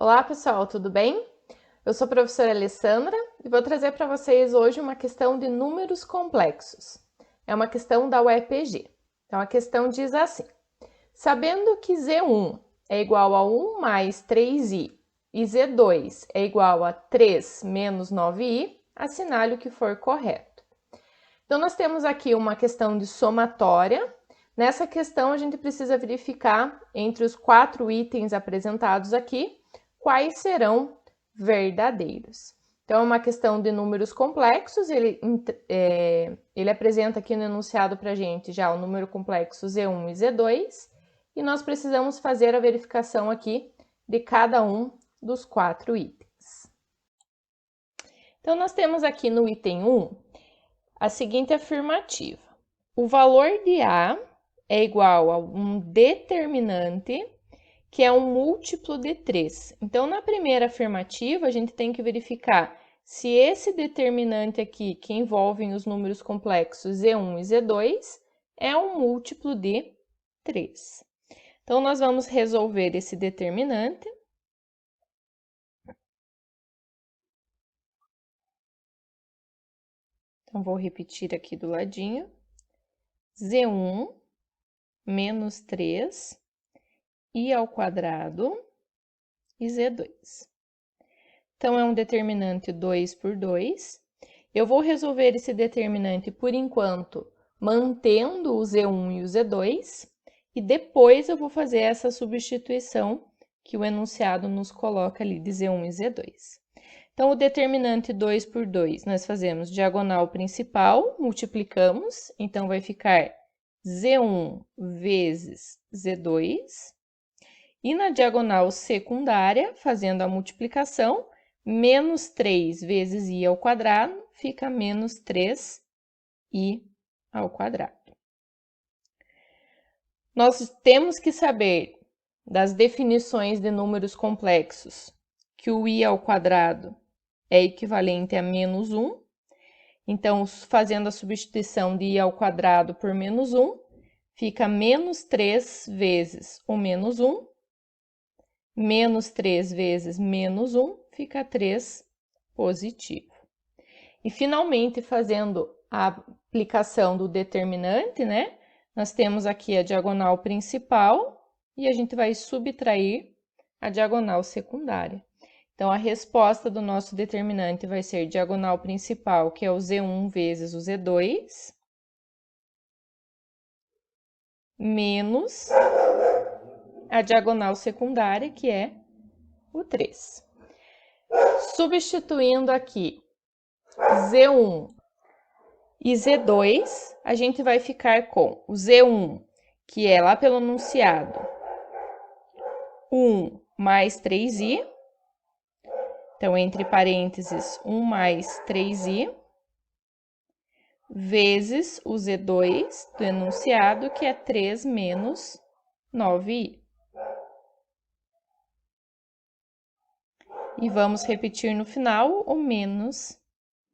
Olá pessoal, tudo bem? Eu sou a professora Alessandra e vou trazer para vocês hoje uma questão de números complexos. É uma questão da UEPG. Então a questão diz assim: sabendo que Z1 é igual a 1 mais 3i e Z2 é igual a 3 menos 9i, assinale o que for correto. Então nós temos aqui uma questão de somatória. Nessa questão a gente precisa verificar entre os 4 itens apresentados aqui quais serão verdadeiros. Então, é uma questão de números complexos, ele apresenta aqui no enunciado para a gente já o número complexo Z1 e Z2, e nós precisamos fazer a verificação aqui de cada um dos 4 itens. Então, nós temos aqui no item 1 a seguinte afirmativa: o valor de A é igual a um determinante que é um múltiplo de 3. Então, na primeira afirmativa, a gente tem que verificar se esse determinante aqui, que envolve os números complexos Z1 e Z2, é um múltiplo de 3. Então, nós vamos resolver esse determinante. Então, vou repetir aqui do ladinho. Z1 menos 3 i ao quadrado e Z2. Então, é um determinante 2 por 2. Eu vou resolver esse determinante, por enquanto, mantendo o Z1 e o Z2, e depois eu vou fazer essa substituição que o enunciado nos coloca ali de Z1 e Z2. Então, o determinante 2 por 2, nós fazemos diagonal principal, multiplicamos, então vai ficar Z1 vezes Z2, e na diagonal secundária, fazendo a multiplicação, menos 3 vezes i ao quadrado, fica menos 3i ao quadrado. Nós temos que saber das definições de números complexos que o i ao quadrado é equivalente a menos 1. Então, fazendo a substituição de i ao quadrado por menos 1, fica menos 3 vezes o menos 1. Menos 3 vezes menos 1, fica 3 positivo. E, finalmente, fazendo a aplicação do determinante, né? Nós temos aqui a diagonal principal e a gente vai subtrair a diagonal secundária. Então, a resposta do nosso determinante vai ser diagonal principal, que é o Z1 vezes o Z2, menos a diagonal secundária, que é o 3. Substituindo aqui Z1 e Z2, a gente vai ficar com o Z1, que é lá pelo enunciado, 1 mais 3i. Então, entre parênteses, 1 mais 3i, vezes o Z2 do enunciado, que é 3 menos 9i. E vamos repetir no final o menos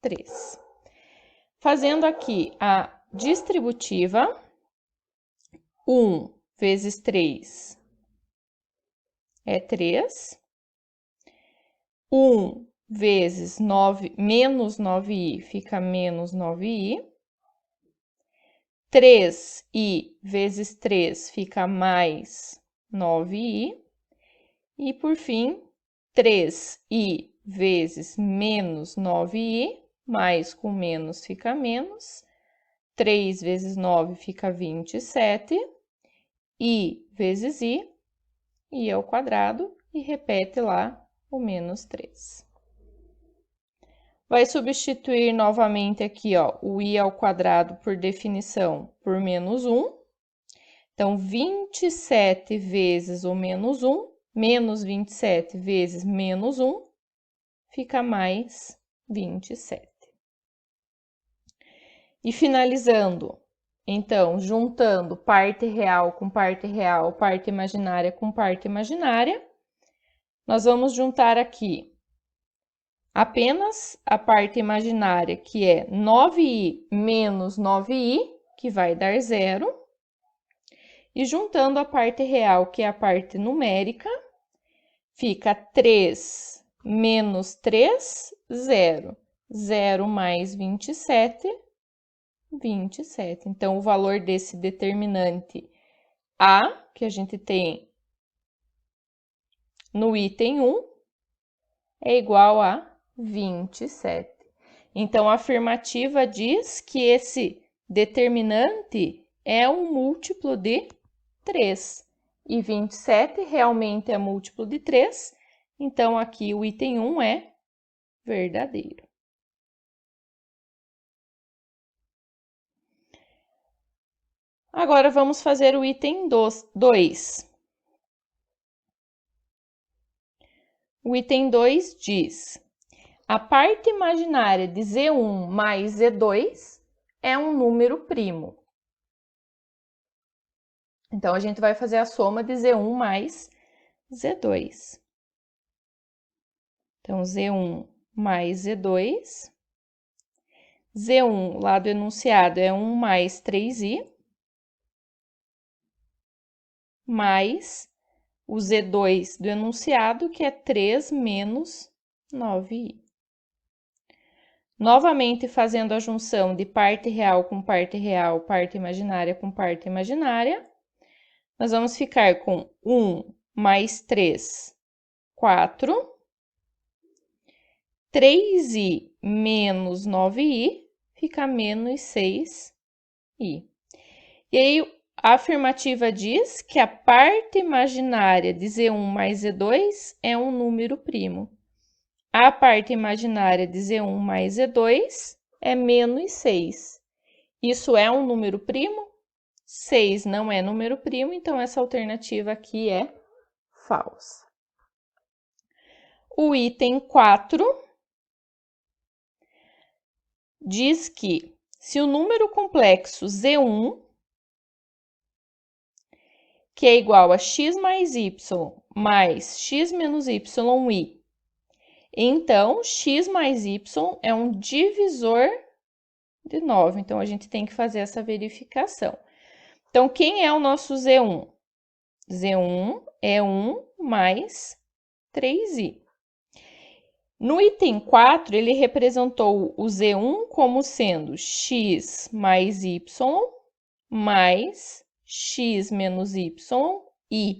3. Fazendo aqui a distributiva, 1 vezes 3 é 3. 1 vezes 9, menos 9i fica menos 9i. 3i vezes 3 fica mais 9i. E, por fim, 3i vezes menos 9i, mais com menos fica menos. 3 vezes 9 fica 27. I vezes i ao quadrado, e repete lá o menos 3. Vai substituir novamente aqui, ó, o i ao quadrado, por definição, por menos 1. Então, 27 vezes o menos 1, menos 27 vezes menos 1, fica mais 27. E finalizando, então, juntando parte real com parte real, parte imaginária com parte imaginária, nós vamos juntar aqui apenas a parte imaginária, que é 9i menos 9i, que vai dar 0. E juntando a parte real, que é a parte numérica, fica 3 menos 3, 0. 0 mais 27, 27. Então, o valor desse determinante A, que a gente tem no item 1, é igual a 27. Então, a afirmativa diz que esse determinante é um múltiplo de 3. E 27 realmente é múltiplo de 3. Então, aqui o item 1 é verdadeiro. Agora, vamos fazer o item 2. O item 2 diz: a parte imaginária de Z1 mais Z2 é um número primo. Então, a gente vai fazer a soma de Z1 mais Z2. Então, Z1 mais Z2. Z1, lá do enunciado, é 1 mais 3i, mais o Z2 do enunciado, que é 3 menos 9i. Novamente, fazendo a junção de parte real com parte real, parte imaginária com parte imaginária, nós vamos ficar com 1 mais 3, 4. 3i menos 9i fica menos 6i. E aí, a afirmativa diz que a parte imaginária de Z1 mais Z2 é um número primo. A parte imaginária de Z1 mais Z2 é menos 6. Isso é um número primo? 6 não é número primo, então essa alternativa aqui é falsa. O item 4 diz que se o número complexo Z1, que é igual a x mais y mais x menos yi, então x mais y é um divisor de 9. Então, a gente tem que fazer essa verificação. Então, quem é o nosso Z1? Z1 é 1 mais 3i. No item 4, ele representou o Z1 como sendo x mais y mais x menos y, i.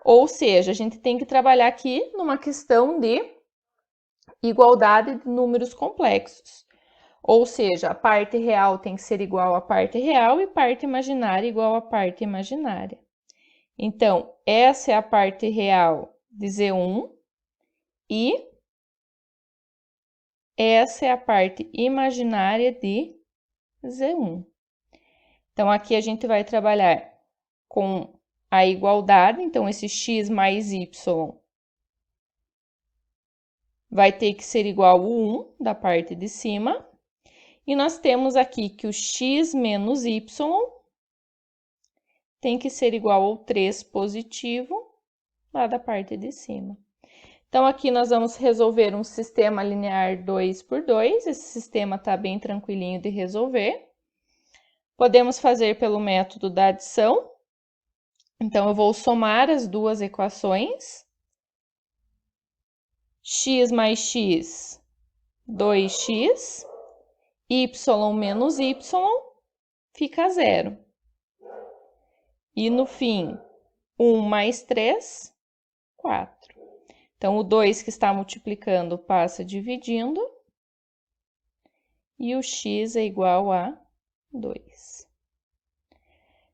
Ou seja, a gente tem que trabalhar aqui numa questão de igualdade de números complexos. Ou seja, a parte real tem que ser igual à parte real e parte imaginária igual à parte imaginária. Então, essa é a parte real de Z1 e essa é a parte imaginária de Z1. Então, aqui a gente vai trabalhar com a igualdade. Então, esse x mais y vai ter que ser igual ao 1 da parte de cima. E nós temos aqui que o x menos y tem que ser igual ao 3 positivo lá da parte de cima. Então, aqui nós vamos resolver um sistema linear 2 por 2. Esse sistema está bem tranquilinho de resolver. Podemos fazer pelo método da adição. Então, eu vou somar as duas equações. X mais x, 2x. Y menos y fica 0. E no fim, 1 mais 3, 4. Então, o 2 que está multiplicando passa dividindo. E o x é igual a 2.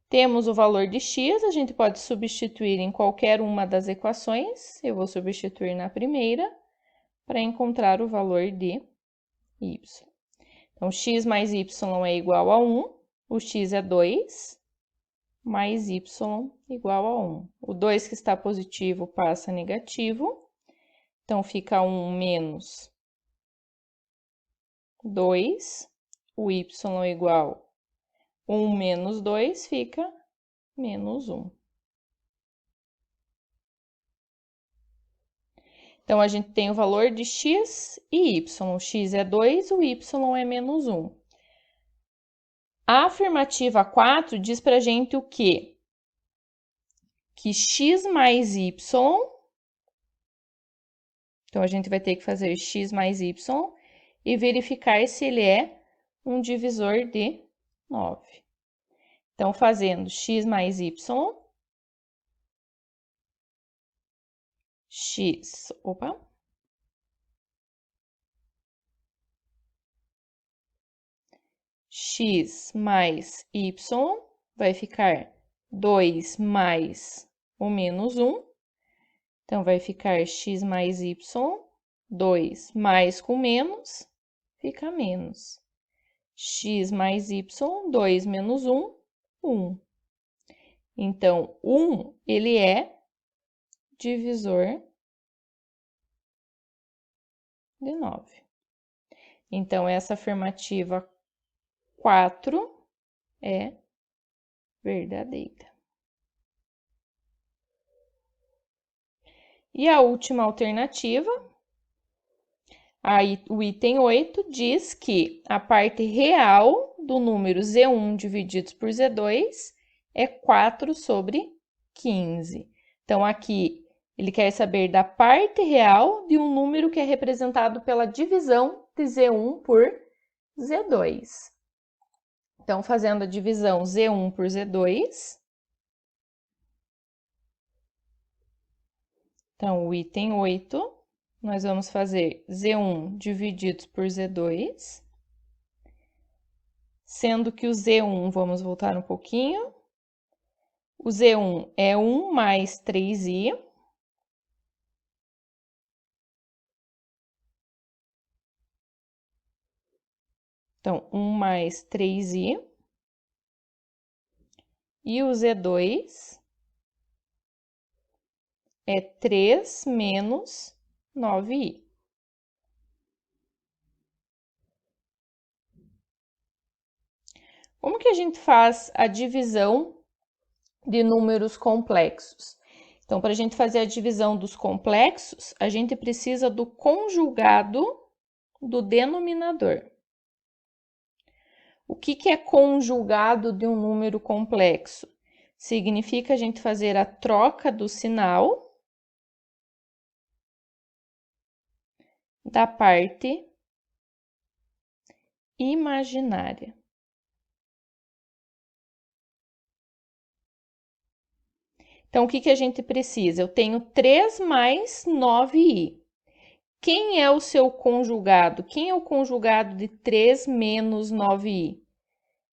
Temos o valor de x, a gente pode substituir em qualquer uma das equações. Eu vou substituir na primeira para encontrar o valor de y. Então, x mais y é igual a 1, o x é 2, mais y igual a 1. O 2 que está positivo passa negativo, então fica 1 menos 2, o y é igual a 1 menos 2 fica menos 1. Então, a gente tem o valor de x e y. O x é 2, o y é menos 1. A afirmativa 4 diz para a gente o quê? Que x mais y Então, a gente vai ter que fazer x mais y e verificar se ele é um divisor de 9. Então, fazendo x mais y, x mais y vai ficar 2 mais o menos 1. Então, vai ficar x mais y, 2 mais com menos, fica menos. X mais y, 2 menos 1, 1. Então, 1, ele é divisor de 9. Então, essa afirmativa 4 é verdadeira. E a última alternativa, aí o item 8 diz que a parte real do número Z1 dividido por Z2 é 4 sobre 15. Então, aqui ele quer saber da parte real de um número que é representado pela divisão de Z1 por Z2. Então, fazendo a divisão Z1 por Z2. Então, o item 8, nós vamos fazer Z1 dividido por Z2. Sendo que o Z1, vamos voltar um pouquinho. O Z1 é 1 mais 3i. Então, 1 mais 3i. E o Z2 é 3 menos 9i. Como que a gente faz a divisão de números complexos? Então, para a gente fazer a divisão dos complexos, a gente precisa do conjugado do denominador. O que é conjugado de um número complexo? Significa a gente fazer a troca do sinal da parte imaginária. Então, o que a gente precisa? Eu tenho 3 mais 9i. Quem é o seu conjugado? Quem é o conjugado de 3 menos 9i?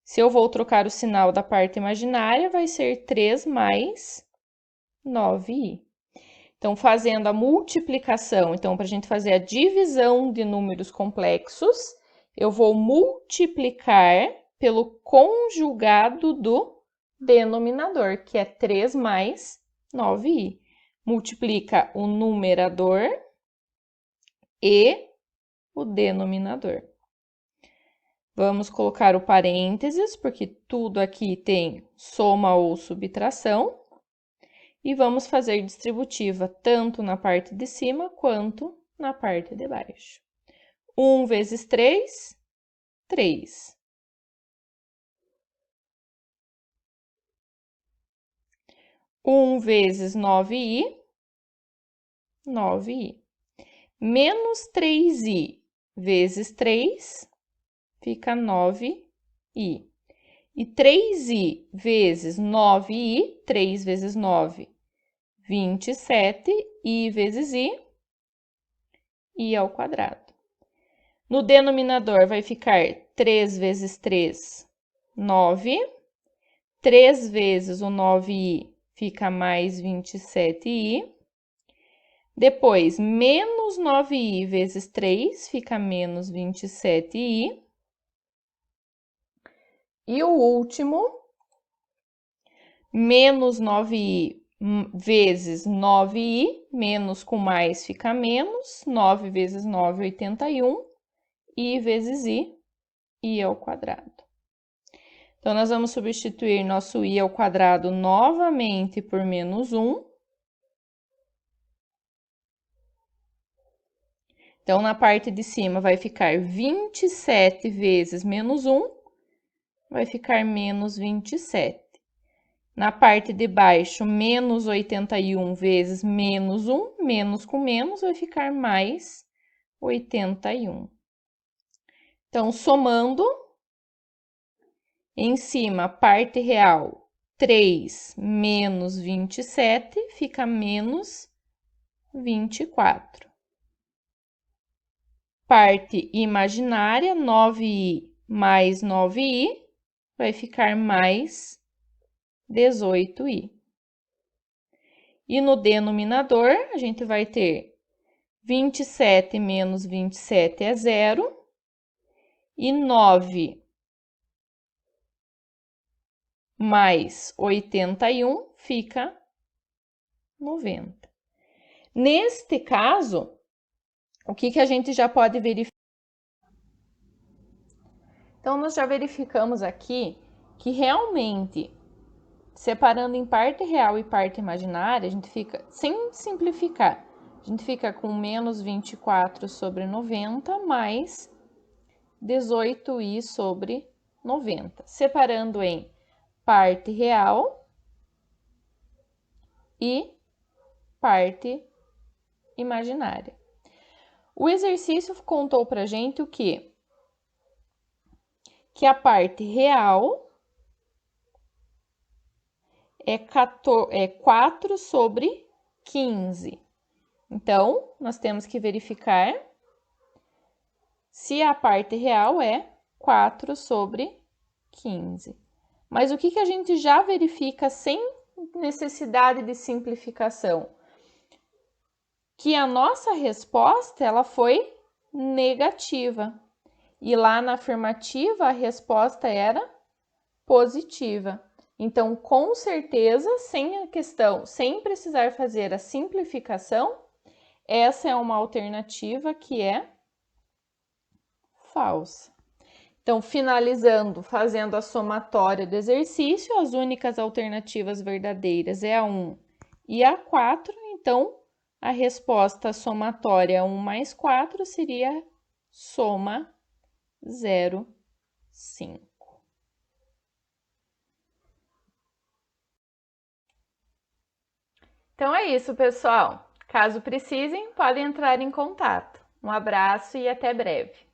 Se eu vou trocar o sinal da parte imaginária, vai ser 3 mais 9i. Então, fazendo a multiplicação, então, para a gente fazer a divisão de números complexos, eu vou multiplicar pelo conjugado do denominador, que é 3 mais 9i. Multiplica o numerador e o denominador. Vamos colocar o parênteses, porque tudo aqui tem soma ou subtração. E vamos fazer distributiva tanto na parte de cima quanto na parte de baixo. 1 vezes 3, 3. 1 vezes 9i, 9i. Menos 3i vezes 3 fica 9i. E 3i vezes 9i, 3 vezes 9, 27, i vezes i ao quadrado. No denominador vai ficar 3 vezes 3, 9. 3 vezes o 9i fica mais 27i. Depois, menos 9i vezes 3 fica menos 27i. E o último, menos 9i vezes 9i, menos com mais fica menos, 9 vezes 9, 81, i vezes i ao quadrado. Então, nós vamos substituir nosso i ao quadrado novamente por menos 1. Então, na parte de cima vai ficar 27 vezes menos 1, vai ficar menos 27. Na parte de baixo, menos 81 vezes menos 1, menos com menos vai ficar mais 81. Então, somando, em cima, parte real, 3 menos 27, fica menos 24. Parte imaginária, 9i mais 9i, vai ficar mais 18i. E no denominador, a gente vai ter 27 menos 27 é 0, e 9 mais 81 fica 90. Neste caso, o que a gente já pode verificar? Então, nós já verificamos aqui que realmente, separando em parte real e parte imaginária, a gente fica, sem simplificar, a gente fica com menos 24 sobre 90 mais 18i sobre 90. Separando em parte real e parte imaginária. O exercício contou pra gente o quê? Que a parte real é 4 sobre 15. Então, nós temos que verificar se a parte real é 4 sobre 15. Mas o que a gente já verifica sem necessidade de simplificação? Que a nossa resposta ela foi negativa. E lá na afirmativa a resposta era positiva. Então, com certeza, sem precisar fazer a simplificação, essa é uma alternativa que é falsa. Então, finalizando, fazendo a somatória do exercício, as únicas alternativas verdadeiras é a 1 e a 4. Então, a resposta somatória 1 mais 4 seria soma 0,5. Então é isso, pessoal. Caso precisem, podem entrar em contato. Um abraço e até breve.